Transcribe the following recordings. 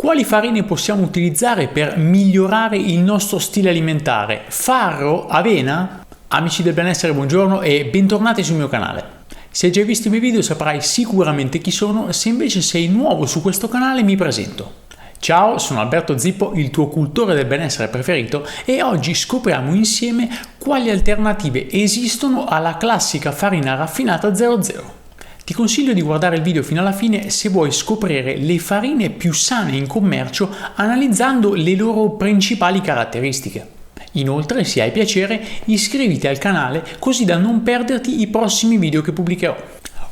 Quali farine possiamo utilizzare per migliorare il nostro stile alimentare? Farro? Avena? Amici del benessere, buongiorno e bentornati sul mio canale. Se hai già visto i miei video saprai sicuramente chi sono, se invece sei nuovo su questo canale mi presento. Ciao, sono Alberto Zippo, il tuo cultore del benessere preferito e oggi scopriamo insieme quali alternative esistono alla classica farina raffinata 00. Ti consiglio di guardare il video fino alla fine se vuoi scoprire le farine più sane in commercio analizzando le loro principali caratteristiche. Inoltre, se hai piacere, iscriviti al canale così da non perderti i prossimi video che pubblicherò.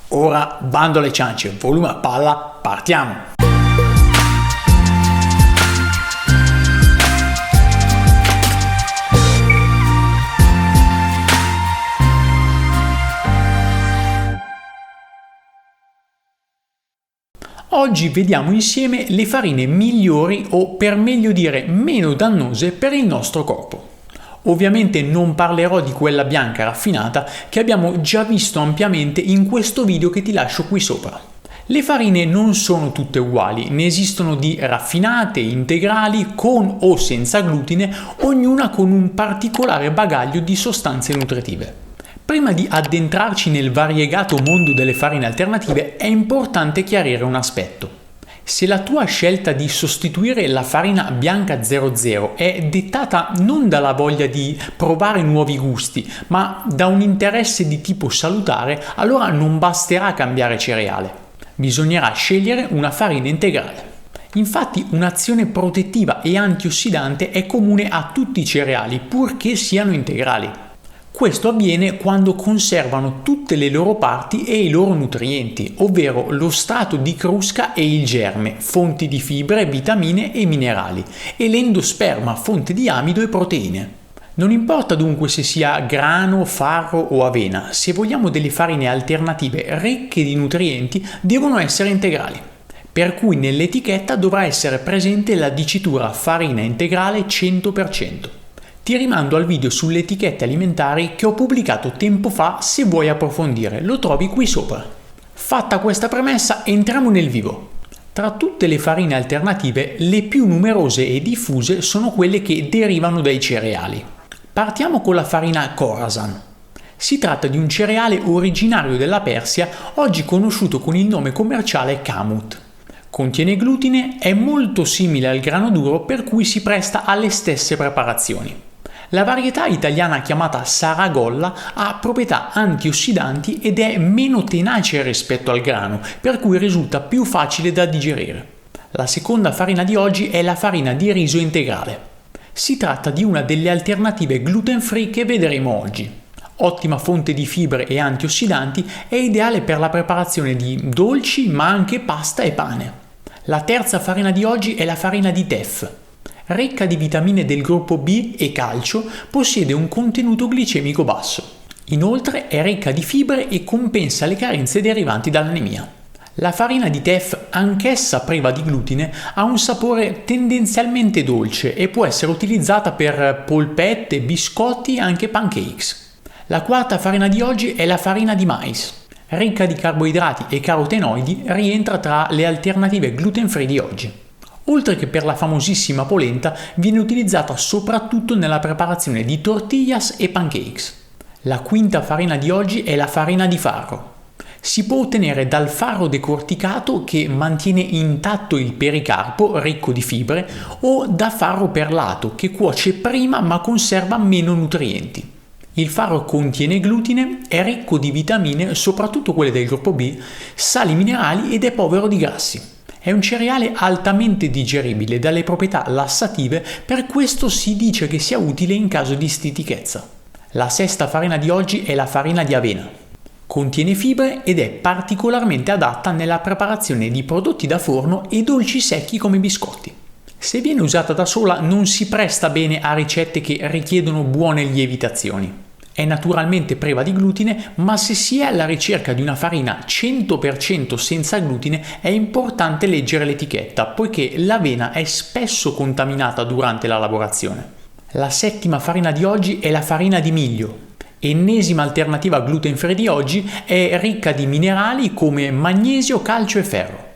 Ora, bando alle ciance, volume a palla, partiamo! Oggi vediamo insieme le farine migliori o per meglio dire meno dannose per il nostro corpo. Ovviamente non parlerò di quella bianca raffinata che abbiamo già visto ampiamente in questo video che ti lascio qui sopra. Le farine non sono tutte uguali, ne esistono di raffinate, integrali, con o senza glutine, ognuna con un particolare bagaglio di sostanze nutritive. Prima di addentrarci nel variegato mondo delle farine alternative è importante chiarire un aspetto. Se la tua scelta di sostituire la farina bianca 00 è dettata non dalla voglia di provare nuovi gusti, ma da un interesse di tipo salutare, allora non basterà cambiare cereale. Bisognerà scegliere una farina integrale. Infatti un'azione protettiva e antiossidante è comune a tutti i cereali, purché siano integrali. Questo avviene quando conservano tutte le loro parti e i loro nutrienti, ovvero lo strato di crusca e il germe, fonti di fibre, vitamine e minerali, e l'endosperma, fonte di amido e proteine. Non importa dunque se sia grano, farro o avena, se vogliamo delle farine alternative ricche di nutrienti, devono essere integrali. Per cui nell'etichetta dovrà essere presente la dicitura farina integrale 100%. Ti rimando al video sulle etichette alimentari che ho pubblicato tempo fa se vuoi approfondire, lo trovi qui sopra. Fatta questa premessa, entriamo nel vivo. Tra tutte le farine alternative, le più numerose e diffuse sono quelle che derivano dai cereali. Partiamo con la farina Khorasan. Si tratta di un cereale originario della Persia, oggi conosciuto con il nome commerciale Kamut. Contiene glutine, è molto simile al grano duro per cui si presta alle stesse preparazioni. La varietà italiana chiamata Saragolla ha proprietà antiossidanti ed è meno tenace rispetto al grano, per cui risulta più facile da digerire. La seconda farina di oggi è la farina di riso integrale. Si tratta di una delle alternative gluten-free che vedremo oggi. Ottima fonte di fibre e antiossidanti, è ideale per la preparazione di dolci ma anche pasta e pane. La terza farina di oggi è la farina di teff. Ricca di vitamine del gruppo B e calcio, possiede un contenuto glicemico basso. Inoltre è ricca di fibre e compensa le carenze derivanti dall'anemia. La farina di teff, anch'essa priva di glutine, ha un sapore tendenzialmente dolce e può essere utilizzata per polpette, biscotti e anche pancakes. La quarta farina di oggi è la farina di mais. Ricca di carboidrati e carotenoidi, rientra tra le alternative gluten-free di oggi. Oltre che per la famosissima polenta, viene utilizzata soprattutto nella preparazione di tortillas e pancakes. La quinta farina di oggi è la farina di farro. Si può ottenere dal farro decorticato che mantiene intatto il pericarpo ricco di fibre o da farro perlato che cuoce prima ma conserva meno nutrienti. Il farro contiene glutine, è ricco di vitamine, soprattutto quelle del gruppo B, sali minerali ed è povero di grassi. È un cereale altamente digeribile dalle proprietà lassative, per questo si dice che sia utile in caso di stitichezza. La sesta farina di oggi è la farina di avena. Contiene fibre ed è particolarmente adatta nella preparazione di prodotti da forno e dolci secchi come biscotti. Se viene usata da sola non si presta bene a ricette che richiedono buone lievitazioni. È naturalmente priva di glutine, ma se si è alla ricerca di una farina 100% senza glutine è importante leggere l'etichetta, poiché l'avena è spesso contaminata durante la lavorazione. La settima farina di oggi è la farina di miglio. Ennesima alternativa gluten free di oggi, è ricca di minerali come magnesio, calcio e ferro.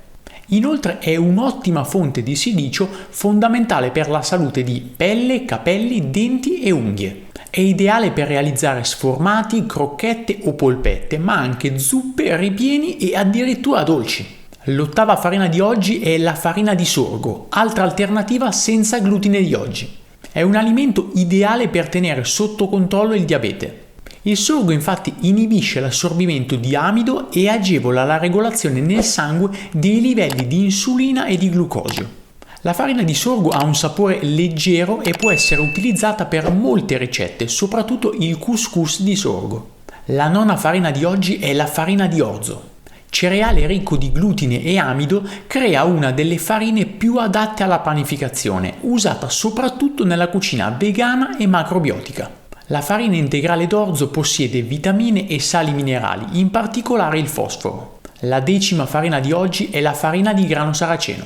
Inoltre è un'ottima fonte di silicio fondamentale per la salute di pelle, capelli, denti e unghie. È ideale per realizzare sformati, crocchette o polpette, ma anche zuppe, ripieni e addirittura dolci. L'ottava farina di oggi è la farina di sorgo, altra alternativa senza glutine di oggi. È un alimento ideale per tenere sotto controllo il diabete. Il sorgo infatti inibisce l'assorbimento di amido e agevola la regolazione nel sangue dei livelli di insulina e di glucosio. La farina di sorgo ha un sapore leggero e può essere utilizzata per molte ricette, soprattutto il couscous di sorgo. La nona farina di oggi è la farina di orzo. Cereale ricco di glutine e amido, crea una delle farine più adatte alla panificazione, usata soprattutto nella cucina vegana e macrobiotica. La farina integrale d'orzo possiede vitamine e sali minerali, in particolare il fosforo. La decima farina di oggi è la farina di grano saraceno.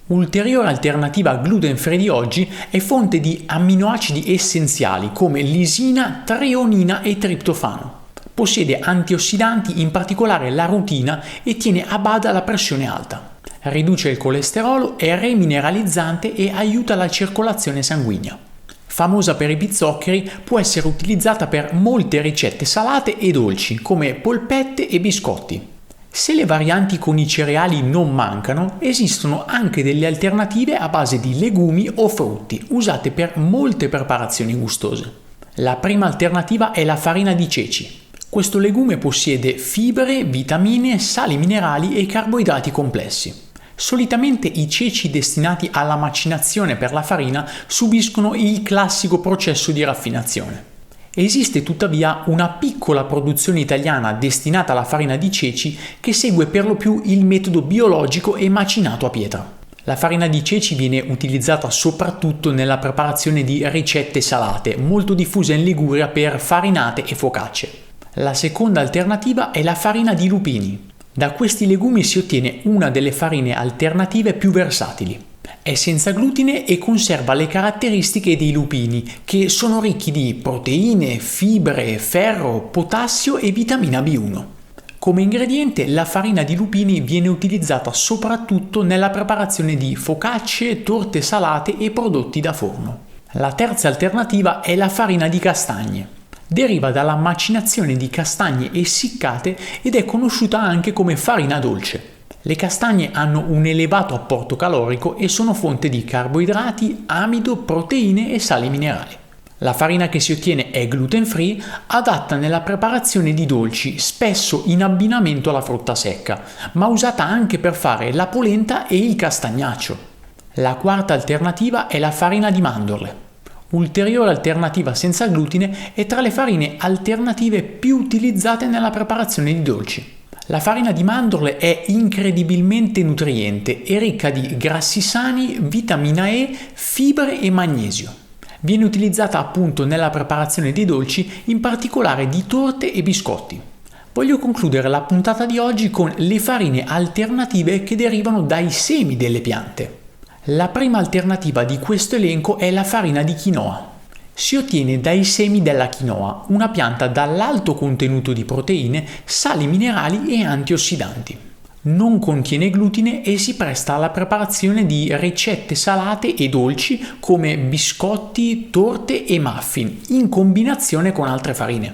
Ulteriore alternativa gluten free di oggi è fonte di amminoacidi essenziali come lisina, treonina e triptofano. Possiede antiossidanti, in particolare la rutina, e tiene a bada la pressione alta. Riduce il colesterolo, è remineralizzante e aiuta la circolazione sanguigna. Famosa per i pizzoccheri, può essere utilizzata per molte ricette salate e dolci, come polpette e biscotti. Se le varianti con i cereali non mancano, esistono anche delle alternative a base di legumi o frutti, usate per molte preparazioni gustose. La prima alternativa è la farina di ceci. Questo legume possiede fibre, vitamine, sali minerali e carboidrati complessi. Solitamente i ceci destinati alla macinazione per la farina subiscono il classico processo di raffinazione. Esiste tuttavia una piccola produzione italiana destinata alla farina di ceci che segue per lo più il metodo biologico e macinato a pietra. La farina di ceci viene utilizzata soprattutto nella preparazione di ricette salate, molto diffuse in Liguria per farinate e focacce. La seconda alternativa è la farina di lupini. Da questi legumi si ottiene una delle farine alternative più versatili. È senza glutine e conserva le caratteristiche dei lupini, che sono ricchi di proteine, fibre, ferro, potassio e vitamina B1. Come ingrediente, la farina di lupini viene utilizzata soprattutto nella preparazione di focacce, torte salate e prodotti da forno. La terza alternativa è la farina di castagne. Deriva dalla macinazione di castagne essiccate ed è conosciuta anche come farina dolce. Le castagne hanno un elevato apporto calorico e sono fonte di carboidrati, amido, proteine e sali minerali. La farina che si ottiene è gluten free, adatta nella preparazione di dolci, spesso in abbinamento alla frutta secca, ma usata anche per fare la polenta e il castagnaccio. La quarta alternativa è la farina di mandorle. Ulteriore alternativa senza glutine è tra le farine alternative più utilizzate nella preparazione di dolci. La farina di mandorle è incredibilmente nutriente e ricca di grassi sani, vitamina E, fibre e magnesio. Viene utilizzata appunto nella preparazione dei dolci, in particolare di torte e biscotti. Voglio concludere la puntata di oggi con le farine alternative che derivano dai semi delle piante. La prima alternativa di questo elenco è la farina di quinoa. Si ottiene dai semi della quinoa, una pianta dall'alto contenuto di proteine, sali minerali e antiossidanti. Non contiene glutine e si presta alla preparazione di ricette salate e dolci come biscotti, torte e muffin, in combinazione con altre farine.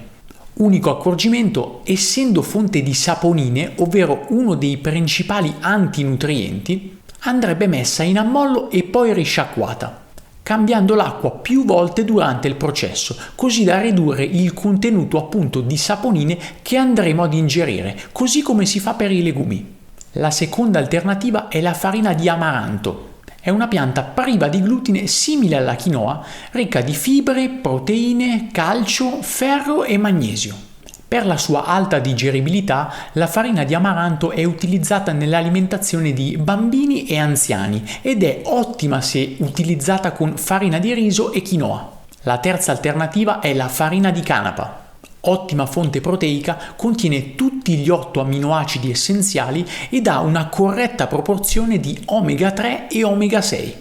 Unico accorgimento: essendo fonte di saponine, ovvero uno dei principali antinutrienti, andrebbe messa in ammollo e poi risciacquata, cambiando l'acqua più volte durante il processo, così da ridurre il contenuto appunto di saponine che andremo ad ingerire, così come si fa per i legumi. La seconda alternativa è la farina di amaranto. È una pianta priva di glutine simile alla quinoa, ricca di fibre, proteine, calcio, ferro e magnesio. Per la sua alta digeribilità, la farina di amaranto è utilizzata nell'alimentazione di bambini e anziani ed è ottima se utilizzata con farina di riso e quinoa. La terza alternativa è la farina di canapa. Ottima fonte proteica, contiene tutti gli 8 amminoacidi essenziali ed ha una corretta proporzione di omega 3 e omega 6.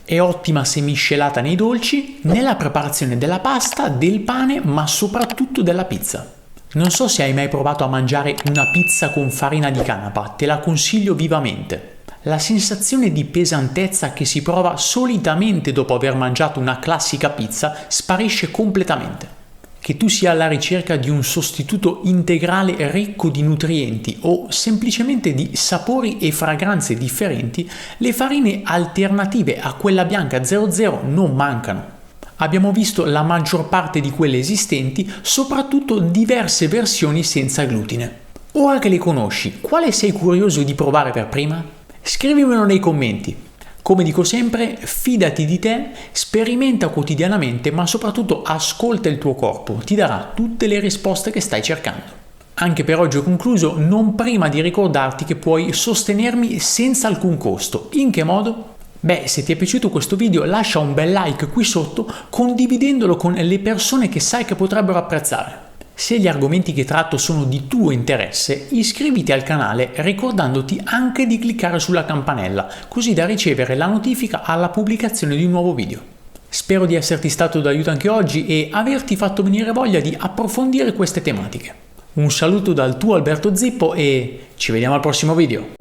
È ottima se miscelata nei dolci, nella preparazione della pasta, del pane, ma soprattutto della pizza. Non so se hai mai provato a mangiare una pizza con farina di canapa, te la consiglio vivamente. La sensazione di pesantezza che si prova solitamente dopo aver mangiato una classica pizza sparisce completamente. Che tu sia alla ricerca di un sostituto integrale ricco di nutrienti o semplicemente di sapori e fragranze differenti, le farine alternative a quella bianca 00 non mancano. Abbiamo visto la maggior parte di quelle esistenti, soprattutto diverse versioni senza glutine. Ora che le conosci, quale sei curioso di provare per prima? Scrivimelo nei commenti. Come dico sempre, fidati di te, sperimenta quotidianamente, ma soprattutto ascolta il tuo corpo, ti darà tutte le risposte che stai cercando. Anche per oggi ho concluso, non prima di ricordarti che puoi sostenermi senza alcun costo. In che modo? Beh, se ti è piaciuto questo video lascia un bel like qui sotto, condividendolo con le persone che sai che potrebbero apprezzare. Se gli argomenti che tratto sono di tuo interesse, iscriviti al canale ricordandoti anche di cliccare sulla campanella, così da ricevere la notifica alla pubblicazione di un nuovo video. Spero di esserti stato d'aiuto anche oggi e averti fatto venire voglia di approfondire queste tematiche. Un saluto dal tuo Alberto Zippo e ci vediamo al prossimo video!